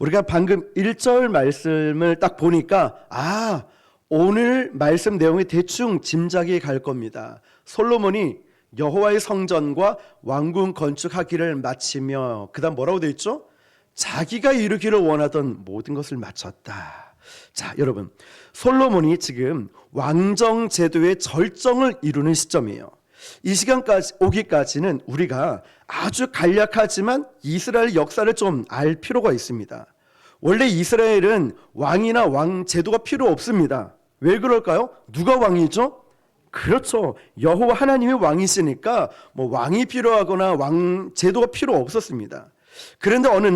우리가 방금 1절 말씀을 딱 보니까 오늘 말씀 내용이 대충 짐작이 갈 겁니다. 솔로몬이 여호와의 성전과 왕궁 건축하기를 마치며 그다음 뭐라고 되어 있죠? 자기가 이루기를 원하던 모든 것을 마쳤다. 자, 여러분, 솔로몬이 지금 왕정 제도의 절정을 이루는 시점이에요. 이 시간까지 오기까지는 우리가 아주 간략하지만 이스라엘 역사를 좀 알 필요가 있습니다. 원래 이스라엘은 왕이나 왕 제도가 필요 없습니다. 왜 그럴까요? 누가 왕이죠? 그렇죠. 여호와 하나님이 왕이시니까 뭐 왕이 필요하거나 왕 제도가 필요 없었습니다. 그런데 어느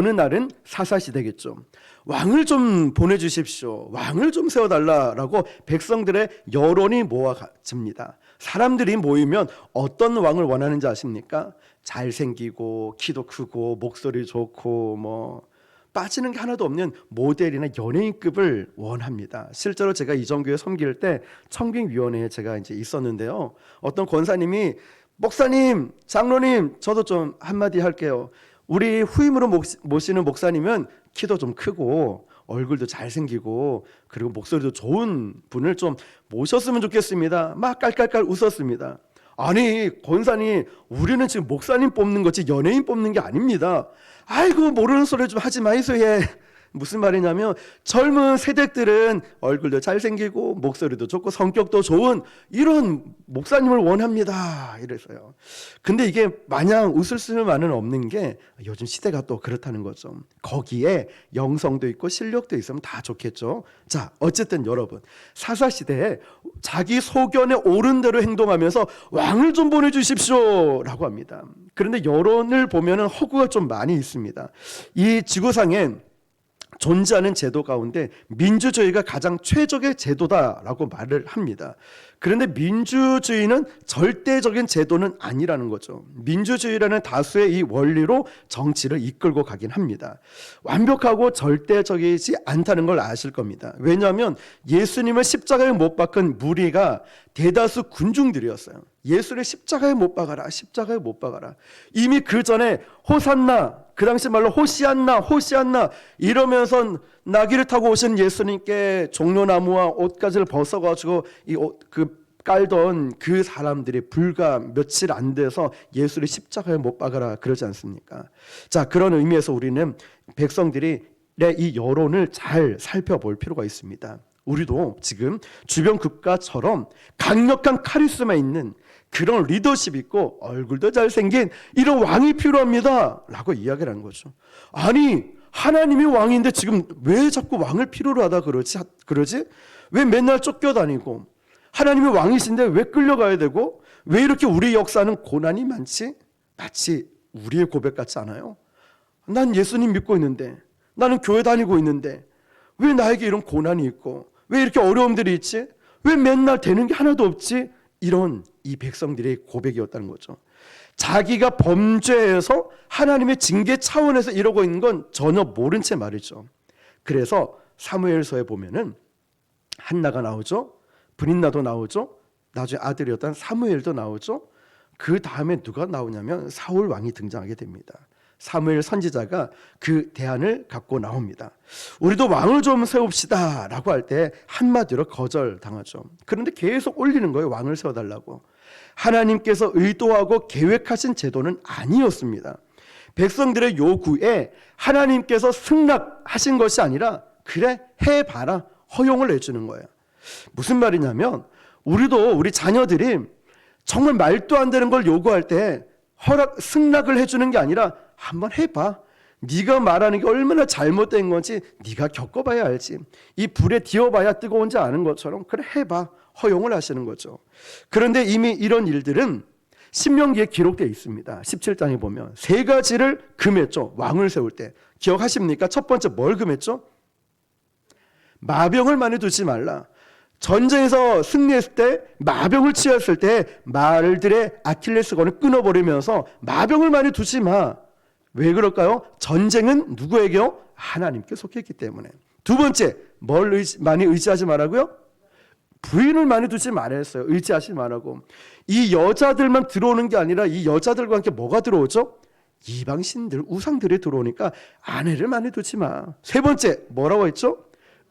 날은 사사시대겠죠. 왕을 좀 보내주십시오. 왕을 좀 세워달라라고 백성들의 여론이 모아집니다. 사람들이 모이면 어떤 왕을 원하는지 아십니까? 잘생기고 키도 크고 목소리 좋고 뭐 빠지는 게 하나도 없는 모델이나 연예인급을 원합니다. 실제로 제가 이전교회 섬길 때 청빙위원회에 제가 이제 있었는데요. 어떤 권사님이 목사님, 장로님, 저도 좀 한마디 할게요. 우리 후임으로 모시는 목사님은 키도 좀 크고 얼굴도 잘생기고 그리고 목소리도 좋은 분을 좀 모셨으면 좋겠습니다. 막 깔깔깔 웃었습니다. 아니 권사님, 우리는 지금 목사님 뽑는 거지 연예인 뽑는 게 아닙니다. 아이고 모르는 소리 좀 하지 마이소. 무슨 말이냐면 젊은 세대들은 얼굴도 잘생기고 목소리도 좋고 성격도 좋은 이런 목사님을 원합니다. 이래서요. 근데 이게 마냥 웃을 수만은 없는 게 요즘 시대가 또 그렇다는 거죠. 거기에 영성도 있고 실력도 있으면 다 좋겠죠. 자, 어쨌든 여러분, 사사시대에 자기 소견에 옳은 대로 행동하면서 왕을 좀 보내주십시오 라고 합니다. 그런데 여론을 보면 허구가 좀 많이 있습니다. 이 지구상엔 존재하는 제도 가운데 민주주의가 가장 최적의 제도다라고 말을 합니다. 그런데 민주주의는 절대적인 제도는 아니라는 거죠. 민주주의라는 다수의 이 원리로 정치를 이끌고 가긴 합니다. 완벽하고 절대적이지 않다는 걸 아실 겁니다. 왜냐하면 예수님을 십자가에 못 박은 무리가 대다수 군중들이었어요. 예수를 십자가에 못 박아라, 십자가에 못 박아라. 이미 그 전에 호산나, 그 당시 말로 호시안나, 호시안나 이러면서 나귀를 타고 오신 예수님께 종려나무와 옷가지를 벗어가지고 깔던 그 사람들이 불과 며칠 안 돼서 예수를 십자가에 못 박아라 그러지 않습니까? 자, 그런 의미에서 우리는 백성들이 이 여론을 잘 살펴볼 필요가 있습니다. 우리도 지금 주변 국가처럼 강력한 카리스마 있는 그런 리더십 있고 얼굴도 잘생긴 이런 왕이 필요합니다 라고 이야기를 하는 거죠. 아니 하나님이 왕인데 지금 왜 자꾸 왕을 필요로 하다 그러지? 왜 맨날 쫓겨다니고 하나님이 왕이신데 왜 끌려가야 되고 왜 이렇게 우리 역사는 고난이 많지? 마치 우리의 고백 같지 않아요? 난 예수님 믿고 있는데 나는 교회 다니고 있는데 왜 나에게 이런 고난이 있고 왜 이렇게 어려움들이 있지? 왜 맨날 되는 게 하나도 없지? 이런 이 백성들의 고백이었다는 거죠. 자기가 범죄해서 하나님의 징계 차원에서 이러고 있는 건 전혀 모른 채 말이죠. 그래서 사무엘서에 보면은 한나가 나오죠. 브린나도 나오죠. 나중에 아들이었던 사무엘도 나오죠. 그 다음에 누가 나오냐면 사울 왕이 등장하게 됩니다. 사무엘 선지자가 그 대안을 갖고 나옵니다. 우리도 왕을 좀 세웁시다 라고 할 때 한마디로 거절당하죠. 그런데 계속 올리는 거예요. 왕을 세워달라고. 하나님께서 의도하고 계획하신 제도는 아니었습니다. 백성들의 요구에 하나님께서 승낙하신 것이 아니라 그래 해봐라 허용을 해주는 거예요. 무슨 말이냐면 우리 자녀들이 정말 말도 안 되는 걸 요구할 때 승낙을 해주는 게 아니라 한번 해봐. 네가 말하는 게 얼마나 잘못된 건지 네가 겪어봐야 알지. 이 불에 디어봐야 뜨거운지 아는 것처럼 그래 해봐. 허용을 하시는 거죠. 그런데 이미 이런 일들은 신명기에 기록되어 있습니다. 17장에 보면 세 가지를 금했죠. 왕을 세울 때. 기억하십니까? 첫 번째 뭘 금했죠? 마병을 많이 두지 말라. 전쟁에서 승리했을 때 마병을 취했을 때 말들의 아킬레스건을 끊어버리면서 마병을 많이 두지 마. 왜 그럴까요? 전쟁은 누구에게요? 하나님께 속했기 때문에. 두 번째, 뭘 많이 의지하지 말라고요? 부인을 많이 두지 말아야 했어요. 의지하지 말라고. 이 여자들만 들어오는 게 아니라 이 여자들과 함께 뭐가 들어오죠? 이방신들, 우상들이 들어오니까 아내를 많이 두지 마. 세 번째 뭐라고 했죠?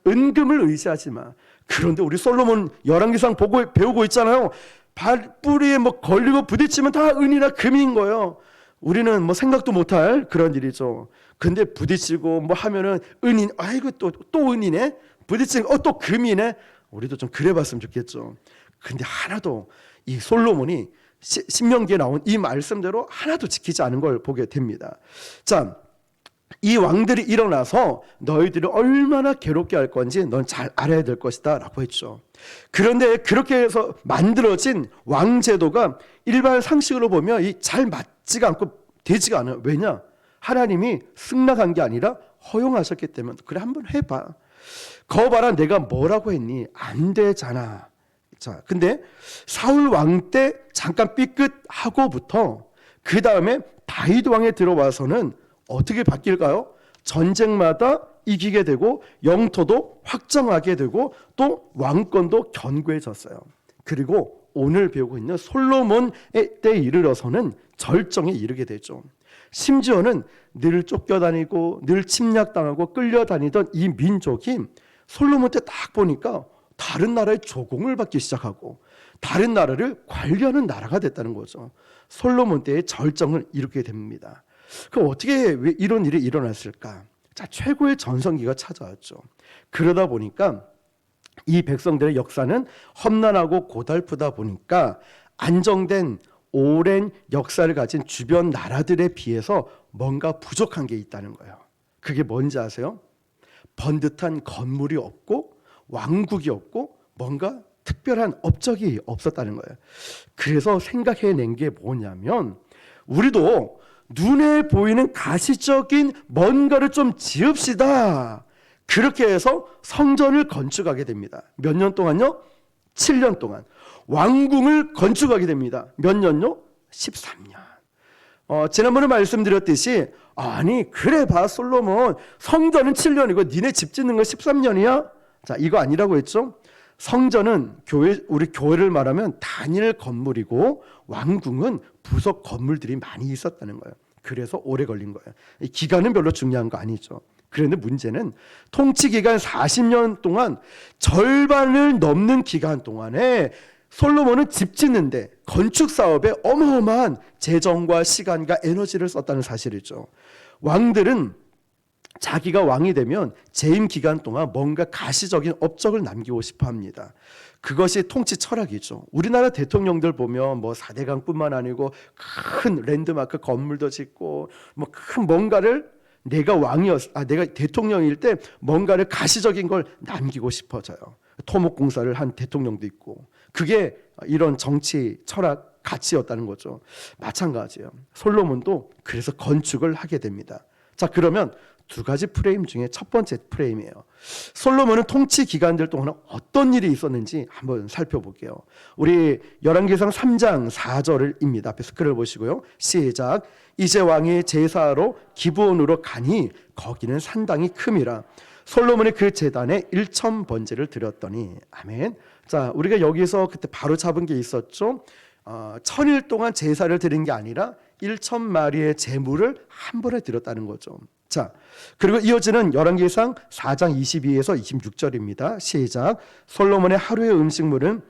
은금을 의지하지 마. 그런데 우리 솔로몬 열왕기상 보고 배우고 있잖아요. 발뿌리에 뭐 걸리고 부딪히면 다 은이나 금인 거예요. 우리는 뭐 생각도 못할 그런 일이죠. 근데 부딪히고 뭐 하면은 은인, 아이고 또 은이네. 부딪히면 또 금이네. 우리도 좀 그래봤으면 좋겠죠. 근데 하나도 이 솔로몬이 신명기에 나온 이 말씀대로 하나도 지키지 않은 걸 보게 됩니다. 자, 이 왕들이 일어나서 너희들을 얼마나 괴롭게 할 건지 넌 잘 알아야 될 것이다 라고 했죠. 그런데 그렇게 해서 만들어진 왕제도가 일반 상식으로 보면 잘 맞지가 않고 되지가 않아요. 왜냐? 하나님이 승낙한 게 아니라 허용하셨기 때문에. 그래, 한번 해봐. 거 봐라, 내가 뭐라고 했니? 안 되잖아. 자, 근데 사울 왕 때 잠깐 삐끗하고부터 그 다음에 다윗 왕에 들어와서는 어떻게 바뀔까요? 전쟁마다 이기게 되고 영토도 확정하게 되고 또 왕권도 견고해졌어요. 그리고 오늘 배우고 있는 솔로몬 때 이르러서는 절정에 이르게 되죠. 심지어는 늘 쫓겨다니고 늘 침략당하고 끌려다니던 이 민족이 솔로몬 때 딱 보니까 다른 나라의 조공을 받기 시작하고 다른 나라를 관리하는 나라가 됐다는 거죠. 솔로몬 때의 절정을 이루게 됩니다. 그럼 어떻게 왜 이런 일이 일어났을까? 자, 최고의 전성기가 찾아왔죠. 그러다 보니까 이 백성들의 역사는 험난하고 고달프다 보니까 안정된 오랜 역사를 가진 주변 나라들에 비해서 뭔가 부족한 게 있다는 거예요. 그게 뭔지 아세요? 번듯한 건물이 없고 왕국이 없고 뭔가 특별한 업적이 없었다는 거예요. 그래서 생각해낸 게 뭐냐면 우리도 눈에 보이는 가시적인 뭔가를 좀 지읍시다. 그렇게 해서 성전을 건축하게 됩니다. 몇 년 동안요? 7년 동안. 왕궁을 건축하게 됩니다. 몇 년요? 13년. 지난번에 말씀드렸듯이 아니 그래 봐 솔로몬 성전은 7년이고 니네 집 짓는 거 13년이야? 자, 이거 아니라고 했죠? 성전은 우리 교회를 말하면 단일 건물이고 왕궁은 부속 건물들이 많이 있었다는 거예요. 그래서 오래 걸린 거예요. 기간은 별로 중요한 거 아니죠. 그런데 문제는 통치 기간 40년 동안 절반을 넘는 기간 동안에 솔로몬은 집 짓는데 건축 사업에 어마어마한 재정과 시간과 에너지를 썼다는 사실이죠. 왕들은 자기가 왕이 되면 재임 기간 동안 뭔가 가시적인 업적을 남기고 싶어 합니다. 그것이 통치 철학이죠. 우리나라 대통령들 보면 뭐 4대강뿐만 아니고 큰 랜드마크 건물도 짓고 뭐 큰 뭔가를 내가 대통령일 때 뭔가를 가시적인 걸 남기고 싶어져요. 토목공사를 한 대통령도 있고 그게 이런 정치 철학 가치였다는 거죠. 마찬가지예요. 솔로몬도 그래서 건축을 하게 됩니다. 자, 그러면 두 가지 프레임 중에 첫 번째 프레임이에요. 솔로몬은 통치 기간들 동안 어떤 일이 있었는지 한번 살펴볼게요. 우리 열왕기상 3장 4절입니다. 앞에 스크롤 보시고요. 시작. 이제 왕이 제사하러 기브온으로 가니 거기는 산당이 큼이라. 솔로몬이 그 제단에 1,000번제를 드렸더니 아멘. 자, 우리가 여기서 그때 바로 잡은 게 있었죠. 1000일 동안 제사를 드린 게 아니라 1,000마리의 제물을 한 번에 드렸다는 거죠. 자, 그리고 이어지는 열왕기상 4장 22에서 26절입니다. 시작. 솔로몬의 하루의 음식물은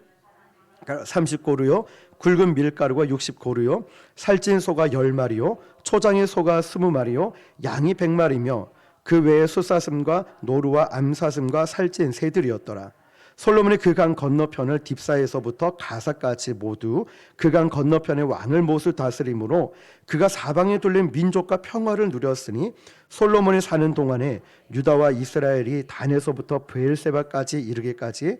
30고루요, 굵은 밀가루가 60고루요, 살찐 소가 10마리요, 초장의 소가 20마리요, 양이 100마리며 그 외에 숫사슴과 노루와 암사슴과 살찐 새들이었더라. 솔로몬이 그 강 건너편을 딥사에서부터 가사까지 모두 그 강 건너편의 왕을 모수 다스림으로 그가 사방에 둘린 민족과 평화를 누렸으니 솔로몬이 사는 동안에 유다와 이스라엘이 단에서부터 브엘세바까지 이르기까지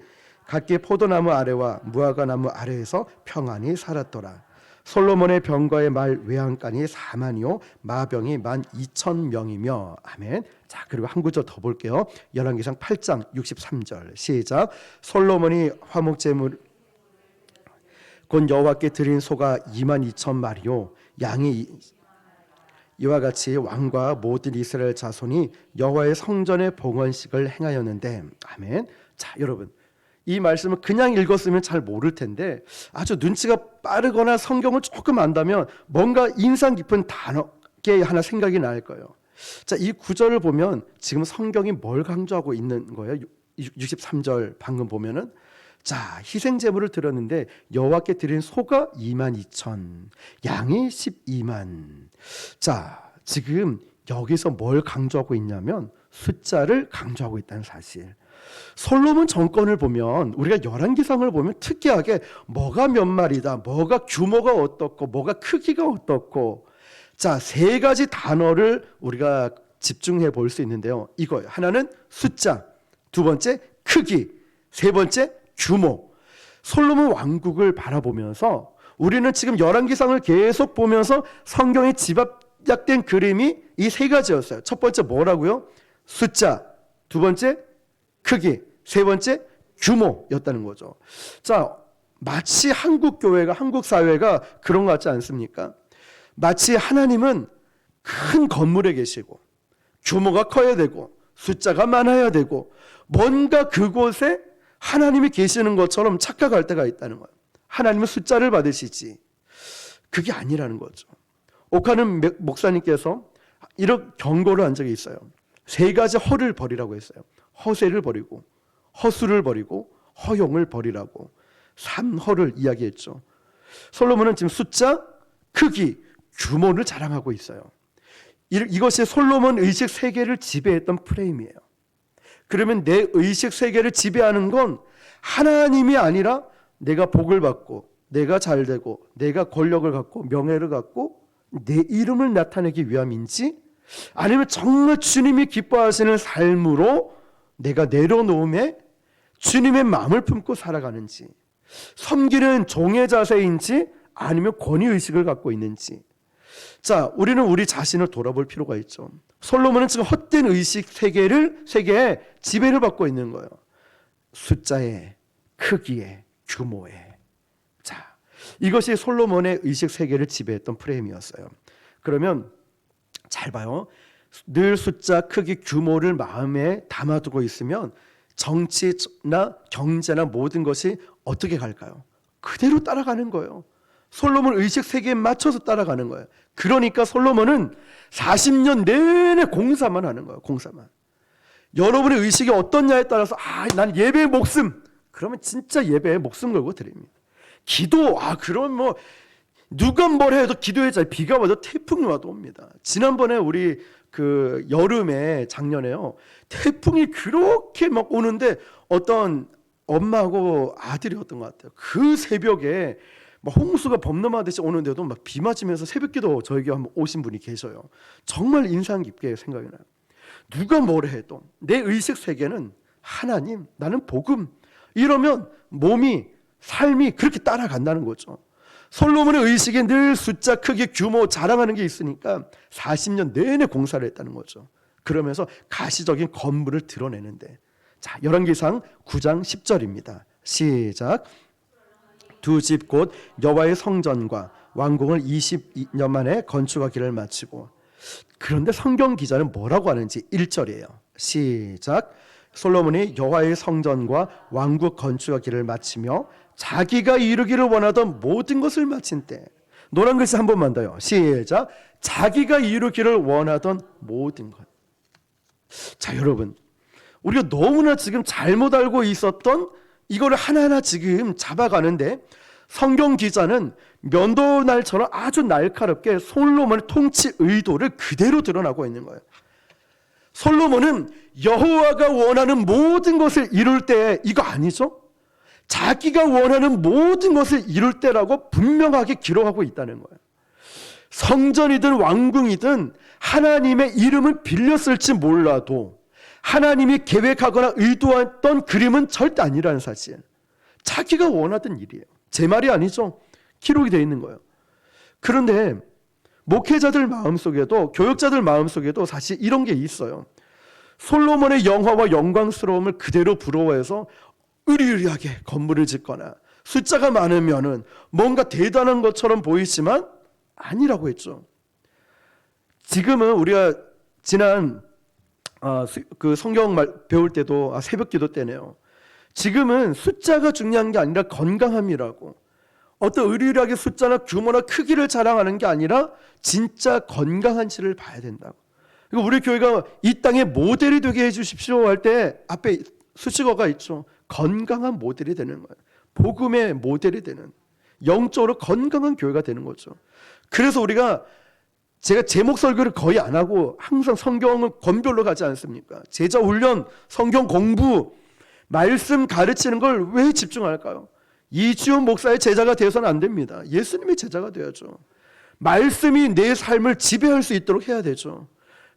각기 포도나무 아래와 무화과 나무 아래에서 평안히 살았더라. 솔로몬의 병거의 말 외양간이 4만이요 마병이 12,000명이며 아멘. 자, 그리고 한 구절 더 볼게요. 열왕기상 8장 63절 시작. 솔로몬이 화목제물 곧 여호와께 드린 소가 22,000마리요 양이 이와 같이 왕과 모든 이스라엘 자손이 여호와의 성전의 봉헌식을 행하였는데 아멘. 자, 여러분 이 말씀을 그냥 읽었으면 잘 모를 텐데 아주 눈치가 빠르거나 성경을 조금 안다면 뭔가 인상 깊은 단어, 쉽게 하나 생각이 날 거예요. 자, 이 구절을 보면 지금 성경이 뭘 강조하고 있는 거예요? 63절 방금 보면은, 자, 희생 제물을 드렸는데 여호와께 드린 소가 22,000, 양이 12만. 자, 지금 여기서 뭘 강조하고 있냐면 숫자를 강조하고 있다는 사실. 솔로몬 정권을 보면, 우리가 열왕기상을 보면 특이하게 뭐가 몇 마리다, 뭐가 규모가 어떻고, 뭐가 크기가 어떻고, 자, 세 가지 단어를 우리가 집중해 볼 수 있는데요. 이거예요. 하나는 숫자, 두 번째 크기, 세 번째 규모. 솔로몬 왕국을 바라보면서 우리는 지금 열왕기상을 계속 보면서 성경에 집약된 그림이 이 세 가지였어요. 첫 번째 뭐라고요? 숫자, 두 번째 크기, 세 번째 규모였다는 거죠. 자, 마치 한국 교회가, 한국 사회가 그런 것 같지 않습니까? 마치 하나님은 큰 건물에 계시고 규모가 커야 되고 숫자가 많아야 되고 뭔가 그곳에 하나님이 계시는 것처럼 착각할 때가 있다는 거예요. 하나님은 숫자를 받으시지. 그게 아니라는 거죠. 오카는 목사님께서 이런 경고를 한 적이 있어요. 세 가지 허를 버리라고 했어요. 허세를 버리고, 허술을 버리고, 허용을 버리라고 3허를 이야기했죠. 솔로몬은 지금 숫자, 크기, 규모를 자랑하고 있어요. 이것이 솔로몬 의식 세계를 지배했던 프레임이에요. 그러면 내 의식 세계를 지배하는 건 하나님이 아니라 내가 복을 받고, 내가 잘되고, 내가 권력을 갖고, 명예를 갖고 내 이름을 나타내기 위함인지, 아니면 정말 주님이 기뻐하시는 삶으로 내가 내려놓음에 주님의 마음을 품고 살아가는지, 섬기는 종의 자세인지 아니면 권위의식을 갖고 있는지. 자, 우리는 우리 자신을 돌아볼 필요가 있죠. 솔로몬은 지금 헛된 의식 세계에 지배를 받고 있는 거예요. 숫자에, 크기에, 규모에. 자, 이것이 솔로몬의 의식 세계를 지배했던 프레임이었어요. 그러면 잘 봐요. 늘 숫자, 크기, 규모를 마음에 담아두고 있으면 정치나 경제나 모든 것이 어떻게 갈까요? 그대로 따라가는 거예요. 솔로몬 의식 세계에 맞춰서 따라가는 거예요. 그러니까 솔로몬은 40년 내내 공사만 하는 거예요. 공사만. 여러분의 의식이 어떻냐에 따라서 난 예배의 목숨. 그러면 진짜 예배에 목숨 걸고 드립니다. 기도. 그럼 뭐 누가 뭘 해도 기도해야지. 비가 와도 태풍이 와도 옵니다. 지난번에 우리 그 여름에 작년에요. 태풍이 그렇게 막 오는데 어떤 엄마하고 아들이었던 것 같아요. 그 새벽에 막 홍수가 범람하듯이 오는데도 막 비 맞으면서 새벽기도 저에게 한번 오신 분이 계셔요. 정말 인상 깊게 생각이 나요. 누가 뭘 해도 내 의식 세계는 하나님, 나는 복음. 이러면 몸이, 삶이 그렇게 따라간다는 거죠. 솔로몬의 의식에 늘 숫자, 크기, 규모 자랑하는 게 있으니까 40년 내내 공사를 했다는 거죠. 그러면서 가시적인 건물을 드러내는데, 자, 열왕기상 9장 10절입니다. 시작. 두 집 곧 여호와의 성전과 왕궁을 20년 만에 건축하기를 마치고. 그런데 성경 기자는 뭐라고 하는지 1절이에요. 시작. 솔로몬이 여호와의 성전과 왕국 건축하기를 마치며 자기가 이루기를 원하던 모든 것을 마친 때. 노란 글씨 한 번만 더요. 시작. 자기가 이루기를 원하던 모든 것. 자, 여러분, 우리가 너무나 지금 잘못 알고 있었던 이거를 하나하나 지금 잡아가는데, 성경 기자는 면도날처럼 아주 날카롭게 솔로몬의 통치 의도를 그대로 드러나고 있는 거예요. 솔로몬은 여호와가 원하는 모든 것을 이룰 때, 이거 아니죠? 자기가 원하는 모든 것을 이룰 때라고 분명하게 기록하고 있다는 거예요. 성전이든 왕궁이든 하나님의 이름을 빌렸을지 몰라도 하나님이 계획하거나 의도했던 그림은 절대 아니라는 사실. 자기가 원하던 일이에요. 제 말이 아니죠. 기록이 되어 있는 거예요. 그런데 목회자들 마음속에도, 교역자들 마음속에도 사실 이런 게 있어요. 솔로몬의 영화와 영광스러움을 그대로 부러워해서 으리으리하게 건물을 짓거나, 숫자가 많으면은 뭔가 대단한 것처럼 보이지만 아니라고 했죠. 지금은 우리가 지난 그 성경 배울 때도 새벽 기도 때네요. 지금은 숫자가 중요한 게 아니라 건강함이라고, 어떤 의리하게 숫자나 규모나 크기를 자랑하는 게 아니라 진짜 건강한지를 봐야 된다고. 그리고 우리 교회가 이 땅의 모델이 되게 해주십시오 할 때 앞에 수식어가 있죠. 건강한 모델이 되는 거예요. 복음의 모델이 되는, 영적으로 건강한 교회가 되는 거죠. 그래서 제가 제목 설교를 거의 안 하고 항상 성경은 권별로 가지 않습니까? 제자 훈련, 성경 공부, 말씀 가르치는 걸 왜 집중할까요? 이지훈 목사의 제자가 되어서는 안 됩니다. 예수님의 제자가 되어야죠. 말씀이 내 삶을 지배할 수 있도록 해야 되죠.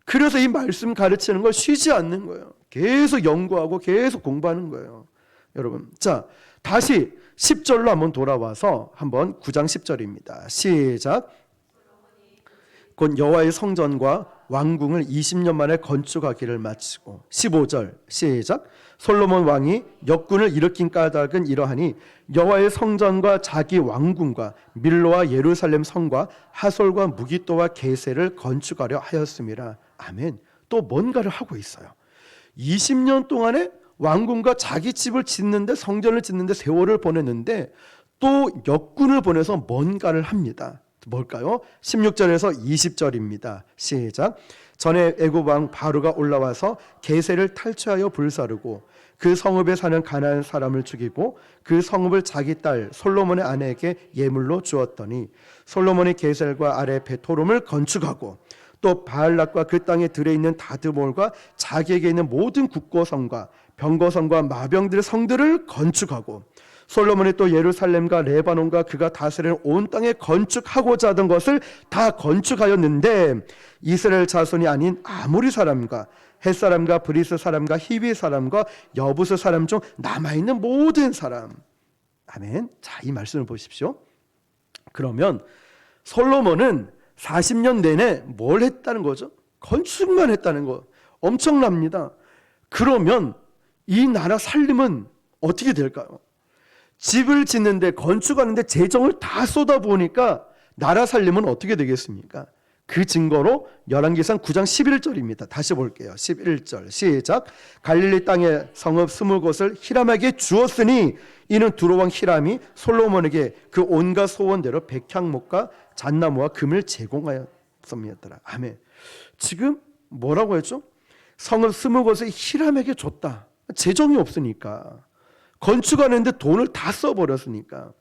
그래서 이 말씀 가르치는 걸 쉬지 않는 거예요. 계속 연구하고 계속 공부하는 거예요. 여러분, 자, 다시 10절로 한번 돌아와서 한번 9장 10절입니다. 시작. 곧 여호와의 성전과 왕궁을 20년 만에 건축하기를 마치고. 15절 시작. 솔로몬 왕이 역군을 일으킨 까닭은 이러하니 여호와의 성전과 자기 왕궁과 밀로와 예루살렘 성과 하솔과 무기또와 게세를 건축하려 하였음이라. 아멘. 또 뭔가를 하고 있어요. 20년 동안에 왕궁과 자기 집을 짓는데, 성전을 짓는데 세월을 보냈는데 또 역군을 보내서 뭔가를 합니다. 뭘까요? 16절에서 20절입니다. 시작. 전에 애굽 왕 바로가 올라와서 게세를 탈취하여 불사르고 그 성읍에 사는 가나안 사람을 죽이고 그 성읍을 자기 딸 솔로몬의 아내에게 예물로 주었더니 솔로몬이 게셀과 아래 베토름을 건축하고 또 바알락과 그 땅에 들어있는 다드몰과 자기에게 있는 모든 국고성과 병거성과 마병들의 성들을 건축하고 솔로몬이 또 예루살렘과 레바논과 그가 다스리는 온 땅에 건축하고자 하던 것을 다 건축하였는데 이스라엘 자손이 아닌 아모리 사람과 헷 사람과 브리스 사람과 히비 사람과 여부스 사람 중 남아있는 모든 사람. 아멘. 자, 이 말씀을 보십시오. 그러면 솔로몬은 40년 내내 뭘 했다는 거죠? 건축만 했다는 거. 엄청납니다. 그러면 이 나라 살림은 어떻게 될까요? 집을 짓는데, 건축하는데 재정을 다 쏟아부으니까 나라 살림은 어떻게 되겠습니까? 그 증거로 열왕기상 9장 11절입니다. 다시 볼게요. 11절 시작. 갈릴리 땅에 성읍 20곳을 히람에게 주었으니 이는 두로왕 히람이 솔로몬에게 그 온갖 소원대로 백향목과 잣나무와 금을 제공하였음이었더라. 아멘. 지금 뭐라고 했죠? 성읍 20곳을 히람에게 줬다. 재정이 없으니까. 건축하는데 돈을 다 써버렸으니까.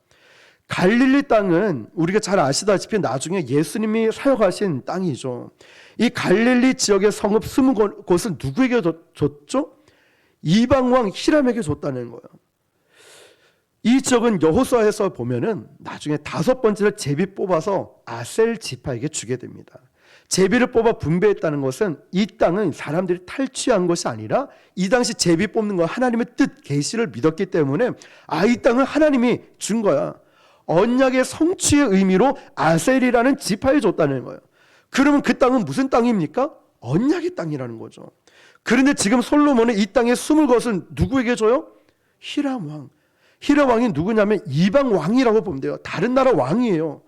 갈릴리 땅은 우리가 잘 아시다시피 나중에 예수님이 사역하신 땅이죠. 이 갈릴리 지역의 성읍 20곳은 누구에게 줬죠? 이방왕 히람에게 줬다는 거예요. 이 지역은 여호수아에서 보면은 나중에 5번째를 제비 뽑아서 아셀 지파에게 주게 됩니다. 제비를 뽑아 분배했다는 것은 이 땅은 사람들이 탈취한 것이 아니라 이 당시 제비 뽑는 건 하나님의 뜻, 계시를 믿었기 때문에 이 땅은 하나님이 준 거야. 언약의 성취의 의미로 아셀이라는 지파에 줬다는 거예요. 그러면 그 땅은 무슨 땅입니까? 언약의 땅이라는 거죠. 그런데 지금 솔로몬은 이 땅의 20곳은 누구에게 줘요? 히람 왕. 히람 왕이 누구냐면 이방 왕이라고 보면 돼요. 다른 나라 왕이에요.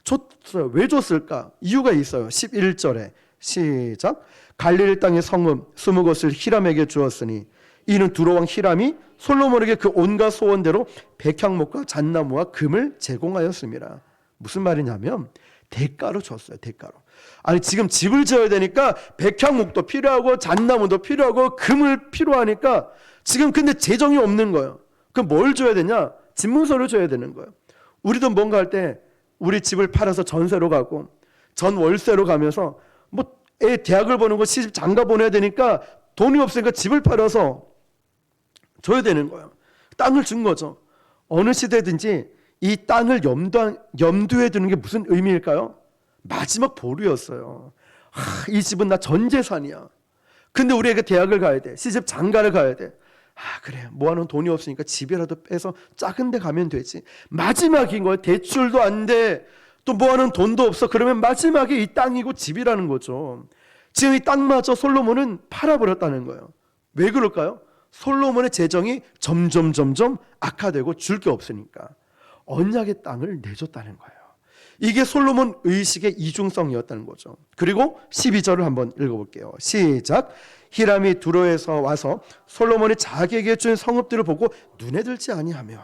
줬어요. 왜 줬을까? 이유가 있어요. 11절에 시작. 갈릴리 땅의 성읍 20곳을 히람에게 주었으니 이는 두로왕 히람이 솔로몬에게 그 온갖 소원대로 백향목과 잣나무와 금을 제공하였습니다. 무슨 말이냐면 대가로 줬어요. 대가로. 아니 지금 집을 지어야 되니까 백향목도 필요하고 잣나무도 필요하고 금을 필요하니까 지금 근데 재정이 없는 거예요. 그럼 뭘 줘야 되냐? 집문서를 줘야 되는 거예요. 우리도 뭔가 할 때 우리 집을 팔아서 전세로 가고 전월세로 가면서 뭐 애 대학을 보는 거 시집 장가 보내야 되니까 돈이 없으니까 집을 팔아서 줘야 되는 거예요. 땅을 준 거죠. 어느 시대든지 이 땅을 염두에 두는 게 무슨 의미일까요? 마지막 보루였어요. 이 집은 나 전 재산이야. 근데 우리에게 대학을 가야 돼. 시집 장가를 가야 돼. 그래 모아놓은 돈이 없으니까 집이라도 빼서 작은 데 가면 되지. 마지막인 거예요. 대출도 안 돼. 또 모아놓은 돈도 없어. 그러면 마지막에 이 땅이고 집이라는 거죠. 지금 이 땅마저 솔로몬은 팔아버렸다는 거예요. 왜 그럴까요? 솔로몬의 재정이 점점 악화되고 줄 게 없으니까 언약의 땅을 내줬다는 거예요. 이게 솔로몬 의식의 이중성이었다는 거죠. 그리고 12절을 한번 읽어볼게요. 시작. 히람이 두로에서 와서 솔로몬이 자기에게 준 성읍들을 보고 눈에 들지 아니하며.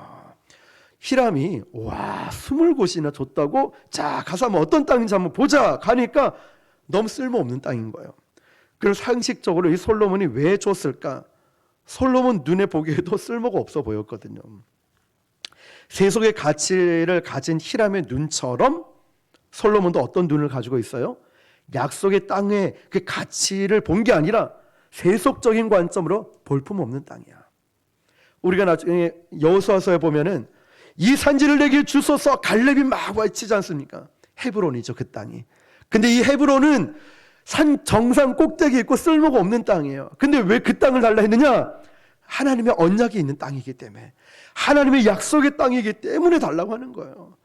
히람이 와 20곳이나 줬다고? 자 가서 한번 어떤 땅인지 한번 보자. 가니까 너무 쓸모없는 땅인 거예요. 그럼 상식적으로 이 솔로몬이 왜 줬을까? 솔로몬 눈에 보기에도 쓸모가 없어 보였거든요. 세속의 가치를 가진 히람의 눈처럼 솔로몬도 어떤 눈을 가지고 있어요? 약속의 땅의 그 가치를 본 게 아니라 세속적인 관점으로 볼품없는 땅이야. 우리가 나중에 여호수아서에 보면은 이 산지를 내게 주소서 갈렙이 막 외치지 않습니까? 헤브론이죠, 그 땅이. 근데 이 헤브론은 산 정상 꼭대기에 있고 쓸모가 없는 땅이에요. 근데 왜 그 땅을 달라 했느냐? 하나님의 언약이 있는 땅이기 때문에, 하나님의 약속의 땅이기 때문에 달라고 하는 거예요.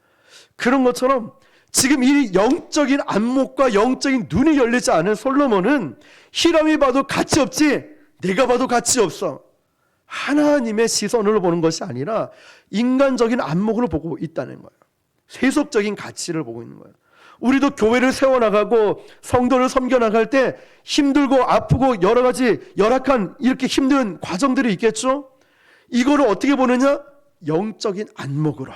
그런 것처럼 지금 이 영적인 안목과 영적인 눈이 열리지 않은 솔로몬은 히람이 봐도 가치 없지, 내가 봐도 가치 없어. 하나님의 시선으로 보는 것이 아니라 인간적인 안목으로 보고 있다는 거예요. 세속적인 가치를 보고 있는 거예요. 우리도 교회를 세워나가고 성도를 섬겨나갈 때 힘들고 아프고 여러 가지 열악한 이렇게 힘든 과정들이 있겠죠. 이거를 어떻게 보느냐? 영적인 안목으로,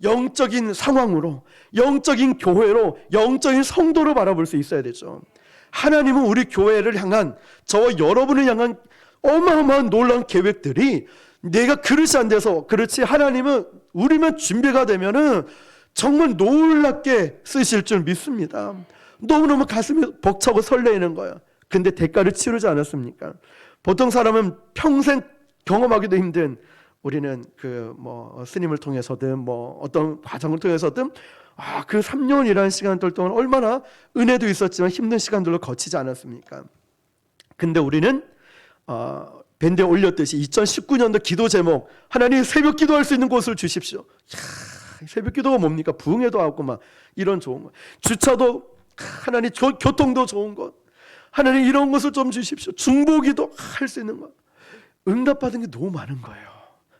영적인 상황으로, 영적인 교회로, 영적인 성도로 바라볼 수 있어야 되죠. 하나님은 우리 교회를 향한, 저와 여러분을 향한 어마어마한 놀라운 계획들이 내가 그릇이 안 돼서 그렇지, 하나님은 우리만 준비가 되면은 정말 놀랍게 쓰실 줄 믿습니다. 너무너무 가슴이 벅차고 설레이는 거예요. 근데 대가를 치르지 않았습니까? 보통 사람은 평생 경험하기도 힘든, 우리는 스님을 통해서든 어떤 과정을 통해서든 그 3년이라는 시간들 동안 얼마나 은혜도 있었지만 힘든 시간들로 거치지 않았습니까? 근데 우리는 밴드에 올렸듯이 2019년도 기도 제목, 하나님 새벽 기도할 수 있는 곳을 주십시오. 새벽 기도가 뭡니까? 부흥회도 하고 막 이런 좋은 것, 주차도 하나님, 교통도 좋은 것, 하나님 이런 것을 좀 주십시오. 중보기도 할 수 있는 것. 응답받은 게 너무 많은 거예요.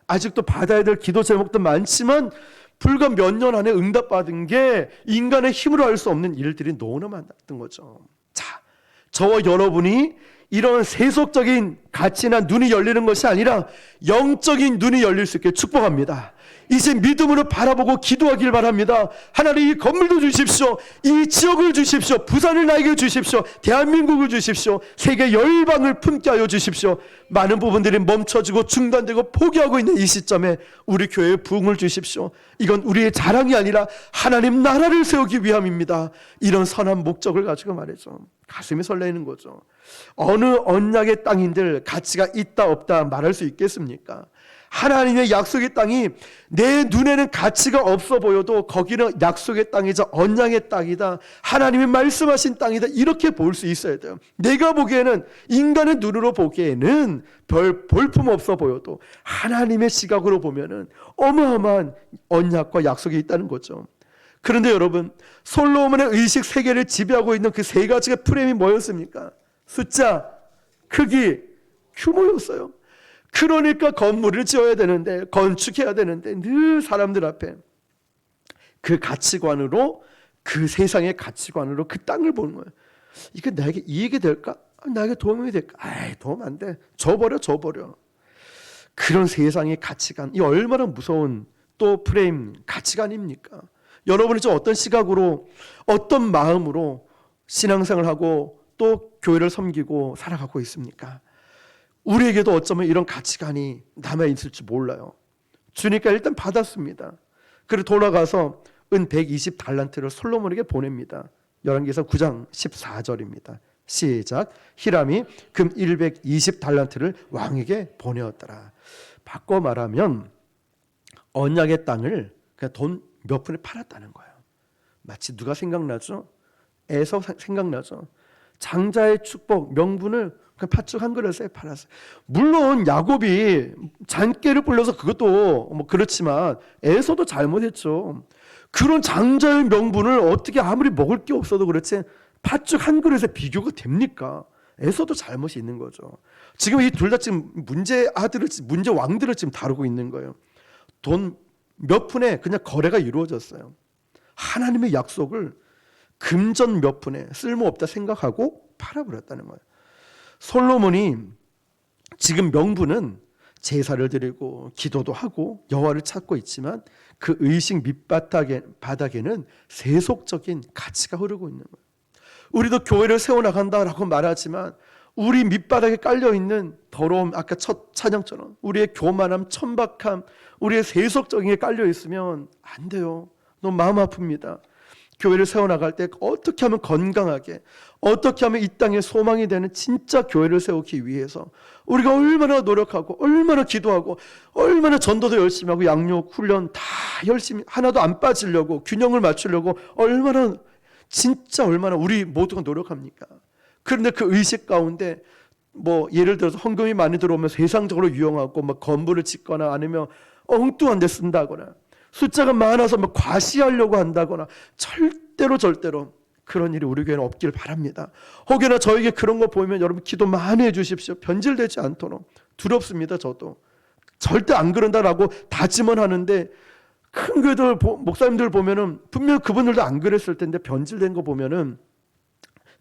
아직도 받아야 될 기도 제목도 많지만 불과 몇 년 안에 응답받은 게 인간의 힘으로 할 수 없는 일들이 너무나 많았던 거죠. 자, 저와 여러분이 이런 세속적인 가치나 눈이 열리는 것이 아니라 영적인 눈이 열릴 수 있게 축복합니다. 이제 믿음으로 바라보고 기도하길 바랍니다. 하나님, 이 건물도 주십시오. 이 지역을 주십시오. 부산을 나에게 주십시오. 대한민국을 주십시오. 세계 열방을 품게 하여 주십시오. 많은 부분들이 멈춰지고 중단되고 포기하고 있는 이 시점에 우리 교회에 부흥을 주십시오. 이건 우리의 자랑이 아니라 하나님 나라를 세우기 위함입니다. 이런 선한 목적을 가지고 말이죠. 가슴이 설레는 거죠. 어느 언약의 땅인들 가치가 있다 없다 말할 수 있겠습니까? 하나님의 약속의 땅이 내 눈에는 가치가 없어 보여도 거기는 약속의 땅이자 언약의 땅이다, 하나님이 말씀하신 땅이다, 이렇게 볼 수 있어야 돼요. 내가 보기에는, 인간의 눈으로 보기에는 별 볼품 없어 보여도 하나님의 시각으로 보면은 어마어마한 언약과 약속이 있다는 거죠. 그런데 여러분, 솔로몬의 의식 세계를 지배하고 있는 그 세 가지의 프레임이 뭐였습니까? 숫자, 크기, 규모였어요. 그러니까 건물을 지어야 되는데, 건축해야 되는데 늘 사람들 앞에 그 가치관으로, 그 세상의 가치관으로 그 땅을 보는 거예요. 이게 나에게 이익이 될까? 나에게 도움이 될까? 도움 안 돼. 줘버려. 그런 세상의 가치관, 이 얼마나 무서운 또 프레임, 가치관입니까? 여러분이 좀 어떤 시각으로, 어떤 마음으로 신앙생활을 하고 또 교회를 섬기고 살아가고 있습니까? 우리에게도 어쩌면 이런 가치관이 남아있을지 몰라요. 주니까 일단 받았습니다. 그리고 돌아가서 은 120달란트를 솔로몬에게 보냅니다. 열왕기서 9장 14절입니다. 시작. 히람이 금 120달란트를 왕에게 보내었더라. 바꿔 말하면 언약의 땅을 그냥 돈 몇 푼에 팔았다는 거예요. 마치 누가 생각나죠? 에서 생각나죠? 장자의 축복, 명분을 그냥 팥죽 한 그릇에 팔았어요. 물론 야곱이 잔깨를 불려서 그것도 그렇지만 에서도 잘못했죠. 그런 장자의 명분을 어떻게 아무리 먹을 게 없어도 그렇지 팥죽 한 그릇에 비교가 됩니까? 에서도 잘못이 있는 거죠. 지금 이 둘 다 지금 문제 왕들을 지금 다루고 있는 거예요. 돈 몇 푼에 그냥 거래가 이루어졌어요. 하나님의 약속을 금전 몇 푼에 쓸모없다 생각하고 팔아버렸다는 거예요. 솔로몬이 지금 명분은 제사를 드리고 기도도 하고 여호와를 찾고 있지만 그 의식 밑바닥에는 세속적인 가치가 흐르고 있는 거예요. 우리도 교회를 세워나간다라고 말하지만 우리 밑바닥에 깔려있는 더러움, 아까 첫 찬양처럼 우리의 교만함, 천박함, 우리의 세속적인 게 깔려있으면 안 돼요. 너무 마음 아픕니다. 교회를 세워나갈 때 어떻게 하면 건강하게, 어떻게 하면 이 땅에 소망이 되는 진짜 교회를 세우기 위해서 우리가 얼마나 노력하고 얼마나 기도하고 얼마나 전도도 열심히 하고 양육, 훈련 다 열심히 하나도 안 빠지려고 균형을 맞추려고 얼마나 우리 모두가 노력합니까? 그런데 그 의식 가운데 뭐 예를 들어서 헌금이 많이 들어오면 세상적으로 유용하고 막 건물을 짓거나 아니면 엉뚱한 데 쓴다거나 숫자가 많아서 뭐 과시하려고 한다거나 절대로 그런 일이 우리 교회는 없길 바랍니다. 혹여나 저에게 그런 거 보이면 여러분 기도 많이 해주십시오. 변질되지 않도록. 두렵습니다. 저도 절대 안 그런다라고 다짐은 하는데 큰 교회들 목사님들 보면은 분명 그분들도 안 그랬을 텐데 변질된 거 보면은